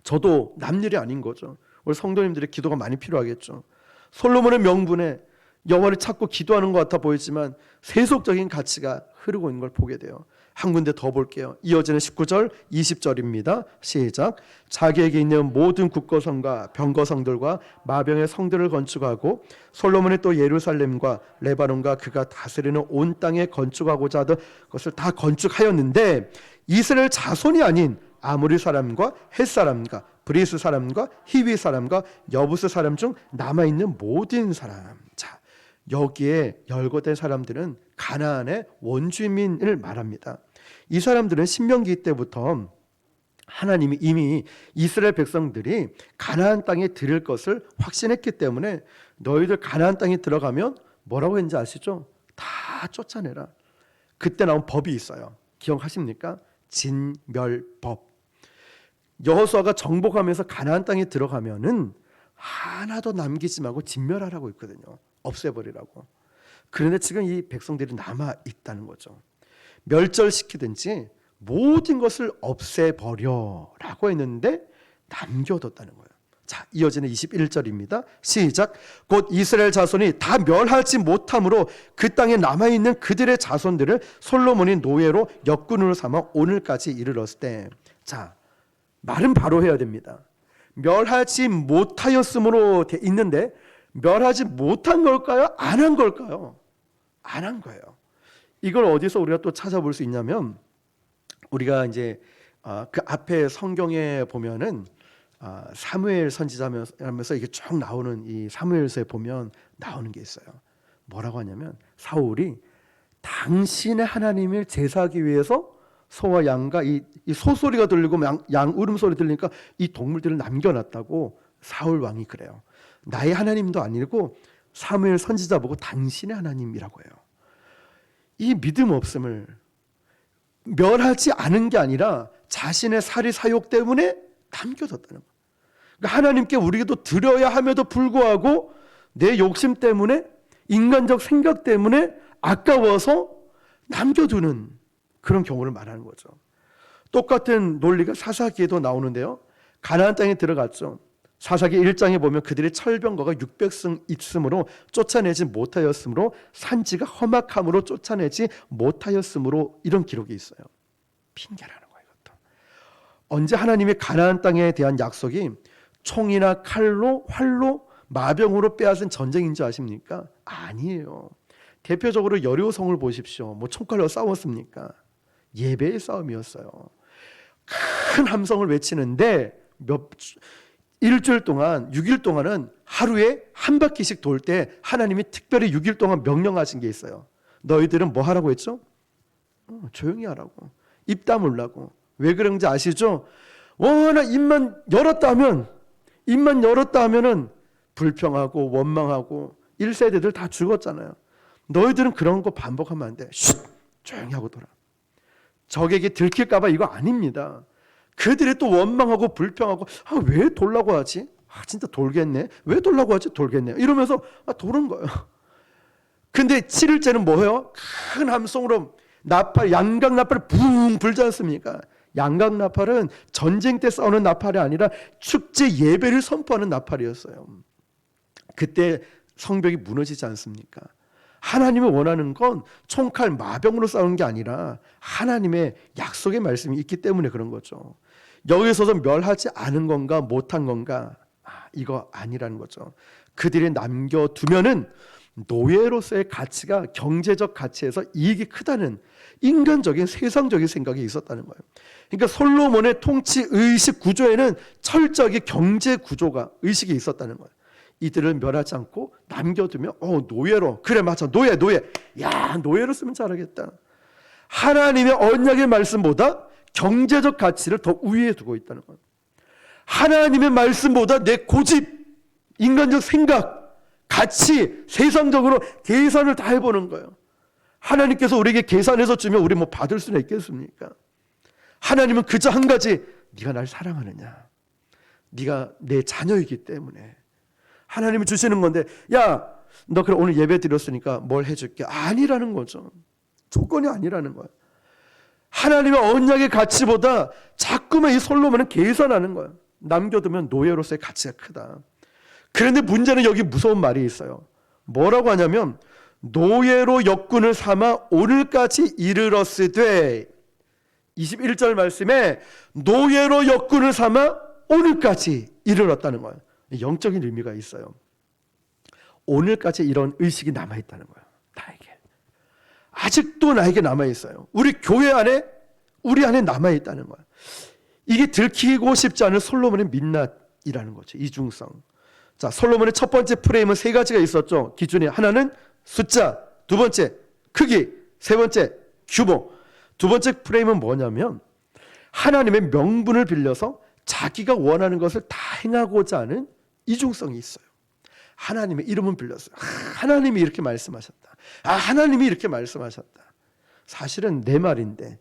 저도 남일이 아닌 거죠. 우리 성도님들의 기도가 많이 필요하겠죠. 솔로몬의 명분에 여호와를 찾고 기도하는 것 같아 보이지만 세속적인 가치가 흐르고 있는 걸 보게 돼요. 한 군데 더 볼게요. 이어지는 19절 20절입니다. 시작. 자기에게 있는 모든 국거성과 병거성들과 마병의 성들을 건축하고 솔로몬이 또 예루살렘과 레바논과 그가 다스리는 온 땅에 건축하고자 하던 것을 다 건축하였는데 이스라엘 자손이 아닌 아모리 사람과 헷 사람과 브리스 사람과 히위 사람과 여부스 사람 중 남아있는 모든 사람. 자, 여기에 열거된 사람들은 가나안의 원주민을 말합니다. 이 사람들은 신명기 때부터 하나님이 이미 이스라엘 백성들이 가나안 땅에 들을 것을 확신했기 때문에 너희들 가나안 땅에 들어가면 뭐라고 했는지 아시죠? 다 쫓아내라. 그때 나온 법이 있어요. 기억하십니까? 진멸법. 여호수아가 정복하면서 가나안 땅에 들어가면은 하나도 남기지 말고 진멸하라고 있거든요. 없애버리라고. 그런데 지금 이 백성들이 남아 있다는 거죠. 멸절시키든지 모든 것을 없애버려라고 했는데 남겨뒀다는 거예요. 자, 이어지는 21절입니다. 시작. 곧 이스라엘 자손이 다 멸하지 못함으로 그 땅에 남아있는 그들의 자손들을 솔로몬이 노예로 역군으로 삼아 오늘까지 이르렀을 때, 자, 말은 바로 해야 됩니다. 멸하지 못하였으므로 돼 있는데 멸하지 못한 걸까요? 안 한 걸까요? 안 한 거예요. 이걸 어디서 우리가 또 찾아볼 수 있냐면 우리가 이제 그 앞에 성경에 보면은 사무엘 선지자하면서 이게 쭉 나오는 이 사무엘서에 보면 나오는 게 있어요. 뭐라고 하냐면 사울이 당신의 하나님을 제사하기 위해서 소와 양과 이 소소리가 들리고 양 울음소리 들리니까 이 동물들을 남겨놨다고 사울 왕이 그래요. 나의 하나님도 아니고 사무엘 선지자 보고 당신의 하나님이라고 해요. 이 믿음 없음을 멸하지 않은 게 아니라 자신의 살이 사욕 때문에 남겨뒀다는 거예요. 그러니까 하나님께 우리도 드려야 함에도 불구하고 내 욕심 때문에 인간적 생각 때문에 아까워서 남겨두는 그런 경우를 말하는 거죠. 똑같은 논리가 사사기에도 나오는데요. 가나안 땅에 들어갔죠. 사사기 1장에 보면 그들의 철병거가 600승 있으므로 쫓아내지 못하였으므로 산지가 험악함으로 쫓아내지 못하였으므로 이런 기록이 있어요. 핑계라는 거예요. 이것도. 언제 하나님의 가나안 땅에 대한 약속이 총이나 칼로 활로 마병으로 빼앗은 전쟁인 줄 아십니까? 아니에요. 대표적으로 여리고성을 보십시오. 뭐 총칼로 싸웠습니까? 예배의 싸움이었어요. 큰 함성을 외치는데 일주일 동안 6일 동안은 하루에 한 바퀴씩 돌 때 하나님이 특별히 6일 동안 명령하신 게 있어요. 너희들은 뭐 하라고 했죠? 조용히 하라고. 입 다물라고. 왜 그런지 아시죠? 워낙 입만 열었다 하면은 불평하고 원망하고 1세대들 다 죽었잖아요. 너희들은 그런 거 반복하면 안 돼. 쉿! 조용히 하고 돌아. 적에게 들킬까 봐 이거 아닙니다. 그들이 또 원망하고 불평하고 왜 돌라고 하지? 진짜 돌겠네. 왜 돌라고 하지? 돌겠네. 이러면서 도는 거예요. 근데 7일째는 뭐예요? 큰 함성으로 나팔, 양각 나팔을 붕 불지 않습니까? 양각 나팔은 전쟁 때 싸우는 나팔이 아니라 축제 예배를 선포하는 나팔이었어요. 그때 성벽이 무너지지 않습니까? 하나님이 원하는 건 총칼 마병으로 싸우는 게 아니라 하나님의 약속의 말씀이 있기 때문에 그런 거죠. 여기서도 멸하지 않은 건가 못한 건가, 이거 아니라는 거죠. 그들이 남겨두면은 노예로서의 가치가 경제적 가치에서 이익이 크다는 인간적인 세상적인 생각이 있었다는 거예요. 그러니까 솔로몬의 통치 의식 구조에는 철저하게 경제 구조가 의식이 있었다는 거예요. 이들을 멸하지 않고 남겨두면 노예로, 그래 맞아, 노예, 야 노예로 쓰면 잘하겠다. 하나님의 언약의 말씀보다 경제적 가치를 더 우위에 두고 있다는 거예요. 하나님의 말씀보다 내 고집, 인간적 생각, 가치, 세상적으로 계산을 다 해보는 거예요. 하나님께서 우리에게 계산해서 주면 우리 뭐 받을 수는 있겠습니까? 하나님은 그저 한 가지, 네가 날 사랑하느냐, 네가 내 자녀이기 때문에 하나님이 주시는 건데, 야 너 그럼 오늘 예배 드렸으니까 뭘 해줄게, 아니라는 거죠. 조건이 아니라는 거예요. 하나님의 언약의 가치보다 자꾸만 이 솔로몬은 계산하는 거예요. 남겨두면 노예로서의 가치가 크다. 그런데 문제는 여기 무서운 말이 있어요. 뭐라고 하냐면 노예로 역군을 삼아 오늘까지 이르렀으되, 21절 말씀에 노예로 역군을 삼아 오늘까지 이르렀다는 거예요. 영적인 의미가 있어요. 오늘까지 이런 의식이 남아있다는 거예요. 나에게 아직도 나에게 남아있어요. 우리 교회 안에, 우리 안에 남아있다는 거예요. 이게 들키고 싶지 않은 솔로몬의 민낯이라는 거죠. 이중성. 자, 솔로몬의 첫 번째 프레임은 세 가지가 있었죠. 기준이 하나는 숫자, 두 번째 크기, 세 번째 규모. 두 번째 프레임은 뭐냐면 하나님의 명분을 빌려서 자기가 원하는 것을 다 행하고자 하는 이중성이 있어요. 하나님의 이름은 빌렸어요. 하나님이 이렇게 말씀하셨다. 하나님이 이렇게 말씀하셨다. 사실은 내 말인데,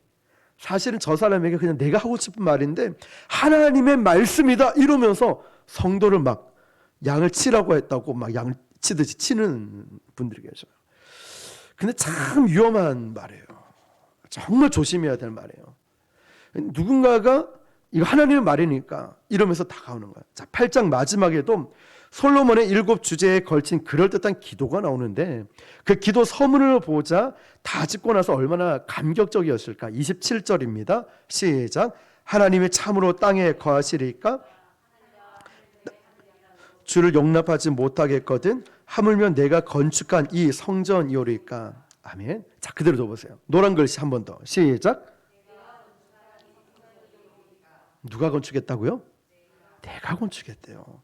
사실은 저 사람에게 그냥 내가 하고 싶은 말인데 하나님의 말씀이다 이러면서 성도를 막 양을 치라고 했다고 막 양을 치듯이 치는 분들이 계셔요. 근데 참 위험한 말이에요. 정말 조심해야 될 말이에요. 누군가가 이거 하나님의 말이니까 이러면서 다가오는 거예요. 자, 8장 마지막에도 솔로몬의 7 주제에 걸친 그럴듯한 기도가 나오는데, 그 기도 서문을 보자 다 짓고 나서 얼마나 감격적이었을까. 27절입니다. 시작. 하나님이 참으로 땅에 거하시리까? 주를 용납하지 못하겠거든 하물며 내가 건축한 이 성전이오리까? 아멘. 자, 그대로 둬보세요. 노란 글씨 한 번 더. 시작. 누가 건축했다고요? 내가 건축했대요.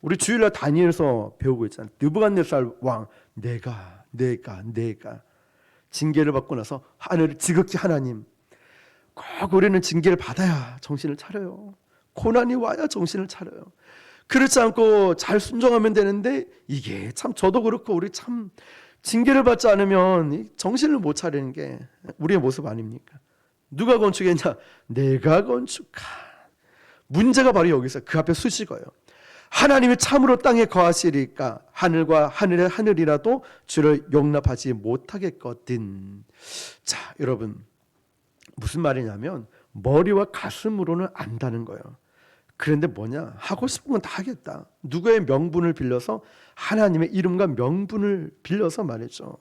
우리 주일날 다니엘서 배우고 있잖아요. 느부갓네살 왕, 내가 징계를 받고 나서 하늘을 지극히 하나님, 꼭 우리는 징계를 받아야 정신을 차려요. 고난이 와야 정신을 차려요. 그렇지 않고 잘 순종하면 되는데, 이게 참 저도 그렇고 우리 참 징계를 받지 않으면 정신을 못 차리는 게 우리의 모습 아닙니까? 누가 건축했냐? 내가 건축한. 문제가 바로 여기 있어요. 그 앞에 수식어예요. 하나님이 참으로 땅에 거하시리까? 하늘과 하늘의 하늘이라도 주를 용납하지 못하겠거든. 자, 여러분, 무슨 말이냐면 머리와 가슴으로는 안다는 거예요. 그런데 뭐냐? 하고 싶은 건 다 하겠다. 누구의 명분을 빌려서? 하나님의 이름과 명분을 빌려서 말이죠.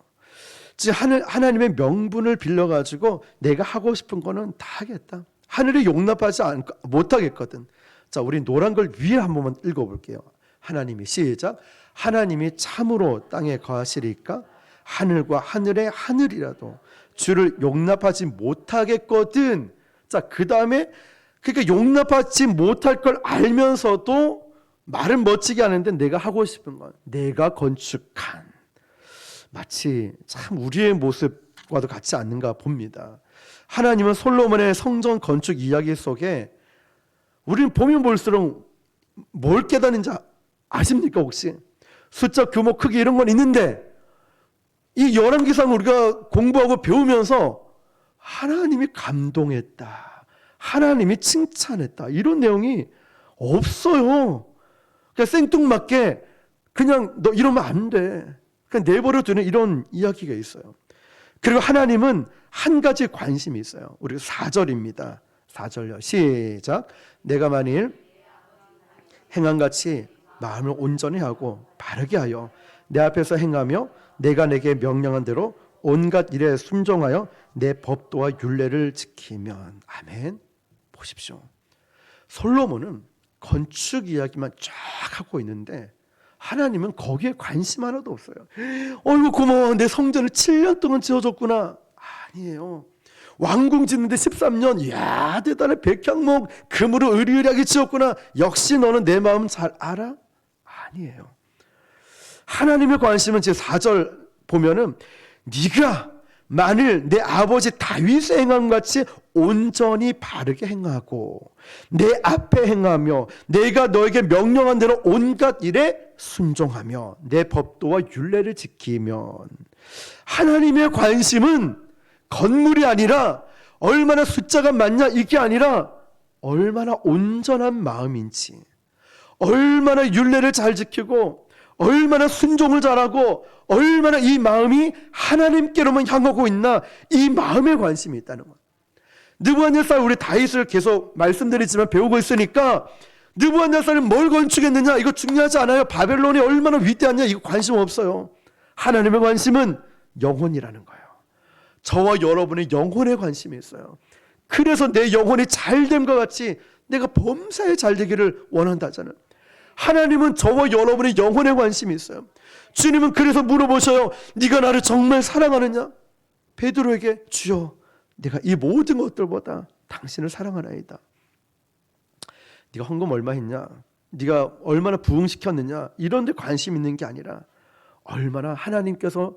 즉 하나님의 명분을 빌려가지고 내가 하고 싶은 거는 다 하겠다. 하늘이 용납하지 못하겠거든. 자, 우리 노란 걸 위에 한 번만 읽어볼게요. 하나님이, 시작. 하나님이 참으로 땅에 거하시리까? 하늘과 하늘의 하늘이라도 주를 용납하지 못하겠거든. 자, 그 다음에 그러니까 용납하지 못할 걸 알면서도 말은 멋지게 하는데 내가 하고 싶은 건 내가 건축한, 마치 참 우리의 모습과도 같지 않는가 봅니다. 하나님은 솔로몬의 성전 건축 이야기 속에 우리는 보면 볼수록 뭘 깨닫는지 아십니까 혹시? 숫자, 규모, 크기 이런 건 있는데 이 열왕기상 우리가 공부하고 배우면서 하나님이 감동했다, 하나님이 칭찬했다, 이런 내용이 없어요. 그냥 생뚱맞게 그냥 너 이러면 안 돼, 그냥 내버려 두는 이런 이야기가 있어요. 그리고 하나님은 한 가지 관심이 있어요. 우리 4절입니다. 4절요. 시작. 내가 만일 행함같이 마음을 온전히 하고 바르게 하여 내 앞에서 행하며 내가 내게 명령한 대로 온갖 일에 순종하여 내 법도와 율례를 지키면. 아멘. 보십시오. 솔로몬은 건축 이야기만 쫙 하고 있는데 하나님은 거기에 관심 하나도 없어요. 어이구 고마워, 내 성전을 7년 동안 지어줬구나. 아니에요. 왕궁 짓는데 13년, 이야 대단해, 백향목 금으로 으리으리하게 지었구나. 역시 너는 내 마음 잘 알아? 아니에요. 하나님의 관심은 제 4절 보면은 네가 만일 내 아버지 다윗의 행함 같이 온전히 바르게 행하고 내 앞에 행하며 내가 너에게 명령한 대로 온갖 일에 순종하며 내 법도와 율례를 지키면. 하나님의 관심은 건물이 아니라 얼마나 숫자가 많냐 이게 아니라 얼마나 온전한 마음인지, 얼마나 율례를 잘 지키고 얼마나 순종을 잘하고 얼마나 이 마음이 하나님께로만 향하고 있나, 이 마음에 관심이 있다는 거예요. 느부갓네살, 우리 다윗을 계속 말씀드리지만 배우고 있으니까 느부갓네살은 뭘 건축했느냐 이거 중요하지 않아요. 바벨론이 얼마나 위대하냐 이거 관심 없어요. 하나님의 관심은 영혼이라는 거예요. 저와 여러분의 영혼에 관심이 있어요. 그래서 내 영혼이 잘됨과 같이 내가 범사에 잘되기를 원한다잖아요. 하나님은 저와 여러분의 영혼에 관심이 있어요. 주님은 그래서 물어보셔요. 네가 나를 정말 사랑하느냐? 베드로에게 주여 내가 이 모든 것들보다 당신을 사랑하나이다. 네가 헌금 얼마 했냐? 네가 얼마나 부흥시켰느냐? 이런 데 관심 있는 게 아니라 얼마나 하나님께서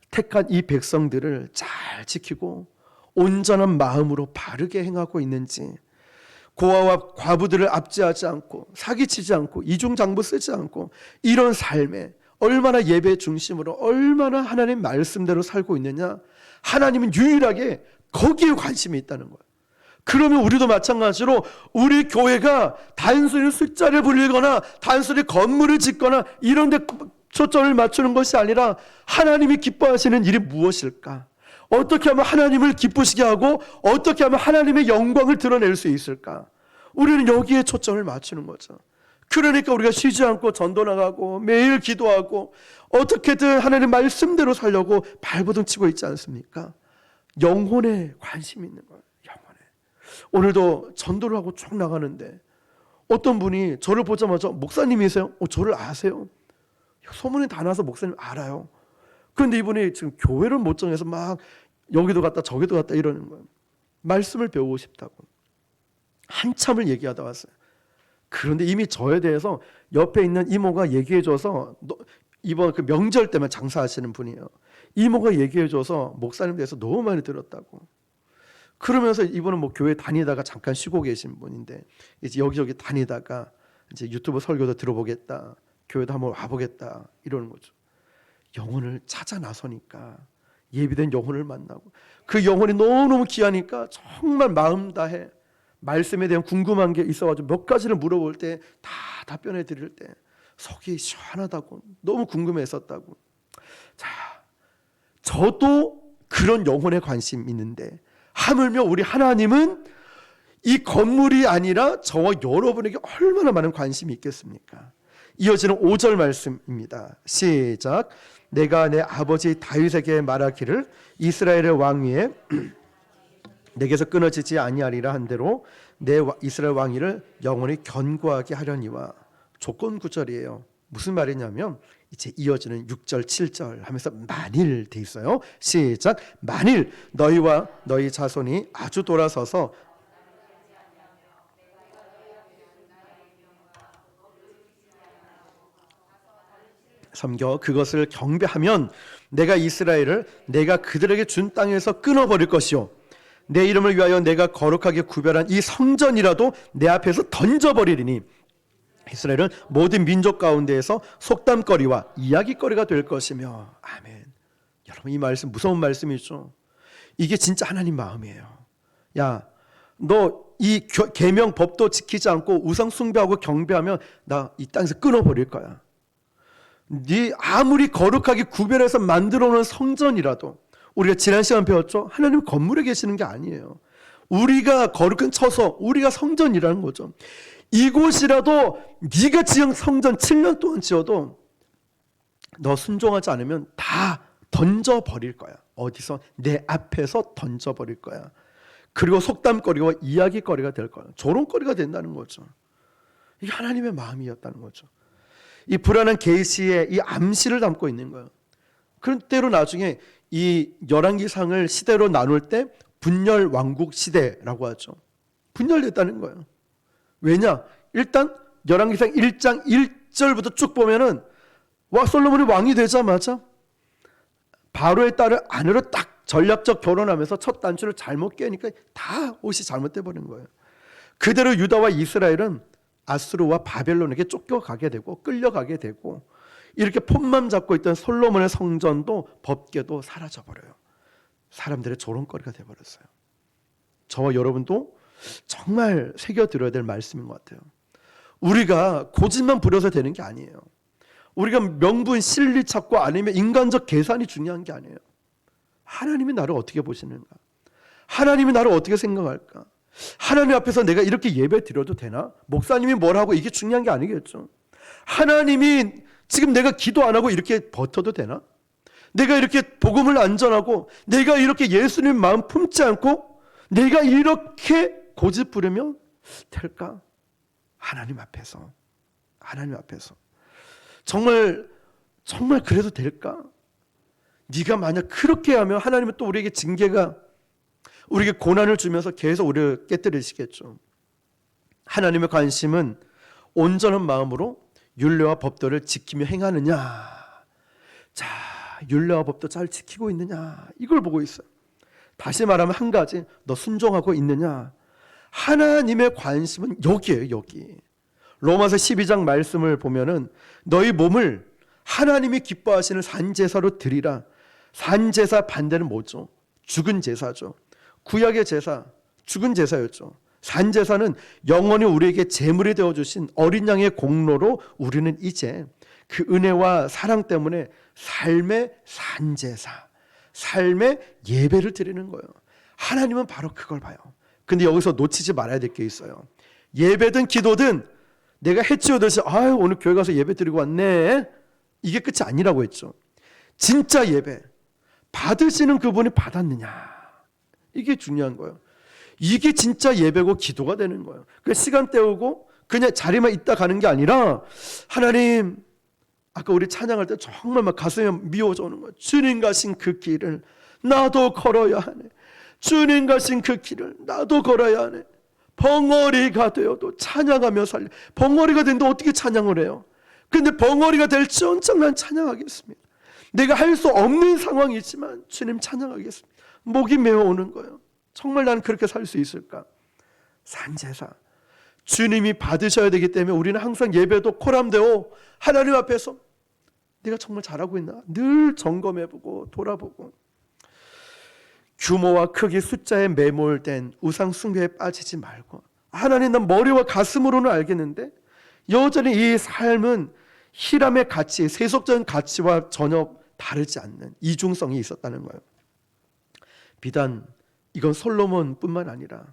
택한 이 백성들을 잘 지키고 온전한 마음으로 바르게 행하고 있는지, 고아와 과부들을 압제하지 않고 사기치지 않고 이중장부 쓰지 않고 이런 삶에 얼마나 예배 중심으로 얼마나 하나님 말씀대로 살고 있느냐, 하나님은 유일하게 거기에 관심이 있다는 거예요. 그러면 우리도 마찬가지로 우리 교회가 단순히 숫자를 불리거나 단순히 건물을 짓거나 이런 데 초점을 맞추는 것이 아니라 하나님이 기뻐하시는 일이 무엇일까? 어떻게 하면 하나님을 기쁘시게 하고 어떻게 하면 하나님의 영광을 드러낼 수 있을까? 우리는 여기에 초점을 맞추는 거죠. 그러니까 우리가 쉬지 않고 전도 나가고 매일 기도하고 어떻게든 하나님 말씀대로 살려고 발버둥 치고 있지 않습니까? 영혼에 관심이 있는 거예요. 영혼에. 오늘도 전도를 하고 쭉 나가는데 어떤 분이 저를 보자마자 목사님이세요? 저를 아세요? 소문이 다 나서 목사님 알아요. 그런데 이분이 지금 교회를 못 정해서 막 여기도 갔다 저기도 갔다 이러는 거예요. 말씀을 배우고 싶다고 한참을 얘기하다 왔어요. 그런데 이미 저에 대해서 옆에 있는 이모가 얘기해줘서, 이번 그 명절 때만 장사하시는 분이에요. 이모가 얘기해줘서 목사님 대해서 너무 많이 들었다고. 그러면서 이분은 뭐 교회 다니다가 잠깐 쉬고 계신 분인데 이제 여기저기 다니다가 이제 유튜브 설교도 들어보겠다, 교회도 한번 와보겠다 이러는 거죠. 영혼을 찾아 나서니까 예비된 영혼을 만나고 그 영혼이 너무너무 귀하니까 정말 마음 다해 말씀에 대한 궁금한 게 있어가지고 몇 가지를 물어볼 때 다 답변해 드릴 때 속이 시원하다고 너무 궁금했었다고. 자, 저도 그런 영혼에 관심 있는데 하물며 우리 하나님은 이 건물이 아니라 저와 여러분에게 얼마나 많은 관심이 있겠습니까? 이어지는 5절 말씀입니다. 시작. 내가 내 아버지 다윗에게 말하기를 이스라엘의 왕 위에 내게서 끊어지지 아니하리라 한 대로 내 이스라엘 왕위를 영원히 견고하게 하려니와. 조건 구절이에요. 무슨 말이냐면 이제 이어지는 6절 7절 하면서 만일 돼 있어요. 시작. 만일 너희와 너희 자손이 아주 돌아서서 섬겨 그것을 경배하면 내가 이스라엘을 내가 그들에게 준 땅에서 끊어버릴 것이요 내 이름을 위하여 내가 거룩하게 구별한 이 성전이라도 내 앞에서 던져버리리니 이스라엘은 모든 민족 가운데에서 속담거리와 이야기거리가 될 것이며. 아멘. 여러분 이 말씀 무서운 말씀이죠. 이게 진짜 하나님 마음이에요. 야, 너 이 계명 법도 지키지 않고 우상 숭배하고 경배하면 나 이 땅에서 끊어버릴 거야. 네 아무리 거룩하게 구별해서 만들어 놓은 성전이라도, 우리가 지난 시간 배웠죠? 하나님 건물에 계시는 게 아니에요. 우리가 거룩한 처소, 우리가 성전이라는 거죠. 이곳이라도 네가 지은 성전 7년 동안 지어도 너 순종하지 않으면 다 던져버릴 거야. 어디서? 내 앞에서 던져버릴 거야. 그리고 속담거리와 이야기거리가 될 거야. 조롱거리가 된다는 거죠. 이게 하나님의 마음이었다는 거죠. 이 불안한 계시에 이 암시를 담고 있는 거예요. 그런 때로 나중에 이 열왕기상을 시대로 나눌 때 분열 왕국 시대라고 하죠. 분열됐다는 거예요. 왜냐? 일단 열왕기상 1장 1절부터 쭉 보면은 솔로몬이 왕이 되자마자 바로의 딸을 아내로 딱 전략적 결혼하면서 첫 단추를 잘못 깨니까 다 옷이 잘못돼 버린 거예요. 그대로 유다와 이스라엘은 아수르와 바벨론에게 쫓겨가게 되고 끌려가게 되고 이렇게 폰만 잡고 있던 솔로몬의 성전도 법궤도 사라져 버려요. 사람들의 조롱거리가 돼 버렸어요. 저와 여러분도 정말 새겨들어야 될 말씀인 것 같아요. 우리가 고집만 부려서 되는 게 아니에요. 우리가 명분, 실리 찾고 아니면 인간적 계산이 중요한 게 아니에요. 하나님이 나를 어떻게 보시는가? 하나님이 나를 어떻게 생각할까? 하나님 앞에서 내가 이렇게 예배 드려도 되나? 목사님이 뭘 하고 이게 중요한 게 아니겠죠. 하나님이 지금 내가 기도 안 하고 이렇게 버텨도 되나? 내가 이렇게 복음을 안 전하고 내가 이렇게 예수님 마음 품지 않고 내가 이렇게 고집 부리면 될까? 하나님 앞에서 정말 그래도 될까? 네가 만약 그렇게 하면 하나님은 또 우리에게 징계가 우리에게 고난을 주면서 계속 우리를 깨뜨리시겠죠. 하나님의 관심은 온전한 마음으로 율례와 법도를 지키며 행하느냐. 자, 율례와 법도 잘 지키고 있느냐. 이걸 보고 있어요. 다시 말하면 한 가지, 너 순종하고 있느냐. 하나님의 관심은 여기에요, 여기. 로마서 12장 말씀을 보면은 너희 몸을 하나님이 기뻐하시는 산제사로 드리라. 산제사 반대는 뭐죠? 죽은 제사죠. 구약의 제사, 죽은 제사였죠. 산제사는 영원히 우리에게 제물이 되어주신 어린 양의 공로로 우리는 이제 그 은혜와 사랑 때문에 삶의 산제사, 삶의 예배를 드리는 거예요. 하나님은 바로 그걸 봐요. 근데 여기서 놓치지 말아야 될 게 있어요. 예배든 기도든 내가 해치우듯이 아유 오늘 교회 가서 예배 드리고 왔네, 이게 끝이 아니라고 했죠. 진짜 예배 받으시는 그분이 받았느냐, 이게 중요한 거예요. 이게 진짜 예배고 기도가 되는 거예요. 그 시간 때우고 그냥 자리만 있다 가는 게 아니라 하나님, 아까 우리 찬양할 때 정말 막 가슴에 미워져 오는 거예요. 주님 가신 그 길을 나도 걸어야 하네. 주님 가신 그 길을 나도 걸어야 하네. 벙어리가 되어도 찬양하며 살려. 벙어리가 된데 어떻게 찬양을 해요? 근데 벙어리가 될지언정 난 찬양하겠습니다. 내가 할 수 없는 상황이지만 주님 찬양하겠습니다. 목이 메어오는 거예요. 정말 나는 그렇게 살 수 있을까? 산제사, 주님이 받으셔야 되기 때문에 우리는 항상 예배도 코람되어 하나님 앞에서 내가 정말 잘하고 있나 늘 점검해보고 돌아보고, 규모와 크기, 숫자에 매몰된 우상 숭배에 빠지지 말고, 하나님 난 머리와 가슴으로는 알겠는데 여전히 이 삶은 히람의 가치, 세속적인 가치와 전혀 다르지 않는 이중성이 있었다는 거예요. 비단 이건 솔로몬뿐만 아니라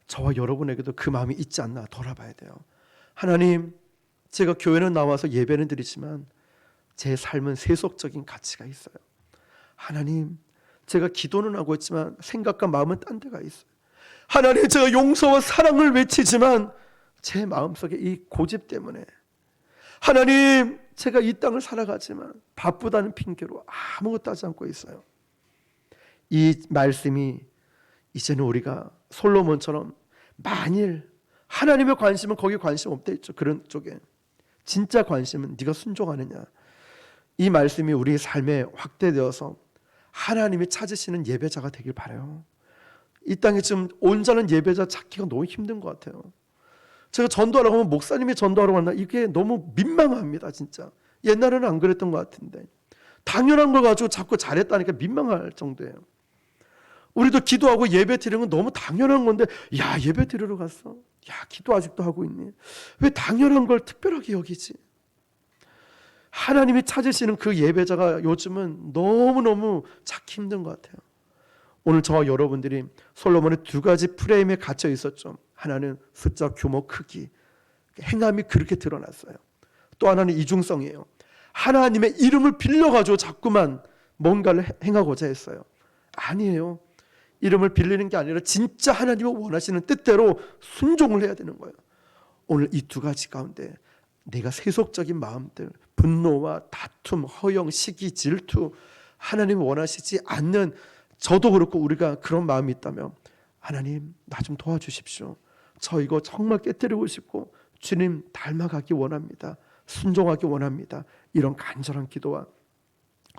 저와 여러분에게도 그 마음이 있지 않나 돌아봐야 돼요. 하나님, 제가 교회는 나와서 예배는 드리지만 제 삶은 세속적인 가치가 있어요. 하나님, 제가 기도는 하고 있지만 생각과 마음은 딴 데가 있어요. 하나님, 제가 용서와 사랑을 외치지만 제 마음속에 이 고집 때문에, 하나님, 제가 이 땅을 살아가지만 바쁘다는 핑계로 아무것도 하지 않고 있어요. 이 말씀이 이제는 우리가 솔로몬처럼 만일 하나님의 관심은 거기 관심 없다 했죠. 그런 쪽에 진짜 관심은 네가 순종하느냐. 이 말씀이 우리 삶에 확대되어서 하나님이 찾으시는 예배자가 되길 바라요. 이 땅에 지금 온전한 예배자 찾기가 너무 힘든 것 같아요. 제가 전도하라고 하면 목사님이 전도하러 왔나, 이게 너무 민망합니다. 진짜 옛날에는 안 그랬던 것 같은데 당연한 걸 가지고 자꾸 잘했다니까 민망할 정도예요. 우리도 기도하고 예배 드리는 건 너무 당연한 건데, 야 예배 드리러 갔어, 야 기도 아직도 하고 있니, 왜 당연한 걸 특별하게 여기지? 하나님이 찾으시는 그 예배자가 요즘은 너무너무 찾기 힘든 것 같아요. 오늘 저와 여러분들이 솔로몬의 두 가지 프레임에 갇혀 있었죠. 하나는 숫자, 규모, 크기, 행함이 그렇게 드러났어요. 또 하나는 이중성이에요. 하나님의 이름을 빌려가지고 자꾸만 뭔가를 행하고자 했어요. 아니에요. 이름을 빌리는 게 아니라 진짜 하나님이 원하시는 뜻대로 순종을 해야 되는 거예요. 오늘 이 두 가지 가운데 내가 세속적인 마음들, 분노와 다툼, 허영, 시기, 질투, 하나님이 원하시지 않는, 저도 그렇고 우리가 그런 마음이 있다면 하나님 나 좀 도와주십시오. 저 이거 정말 깨뜨리고 싶고 주님 닮아가기 원합니다. 순종하기 원합니다. 이런 간절한 기도와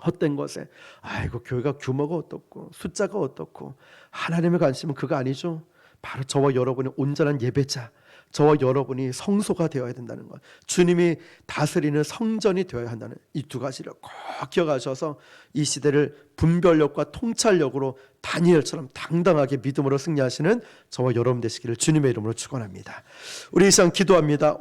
헛된 것에 아이고 교회가 규모가 어떻고 숫자가 어떻고, 하나님의 관심은 그거 아니죠. 바로 저와 여러분이 온전한 예배자, 저와 여러분이 성소가 되어야 된다는 것, 주님이 다스리는 성전이 되어야 한다는 이 두 가지를 꼭 기억하셔서 이 시대를 분별력과 통찰력으로 다니엘처럼 당당하게 믿음으로 승리하시는 저와 여러분 되시기를 주님의 이름으로 축원합니다. 우리 이 시간 기도합니다.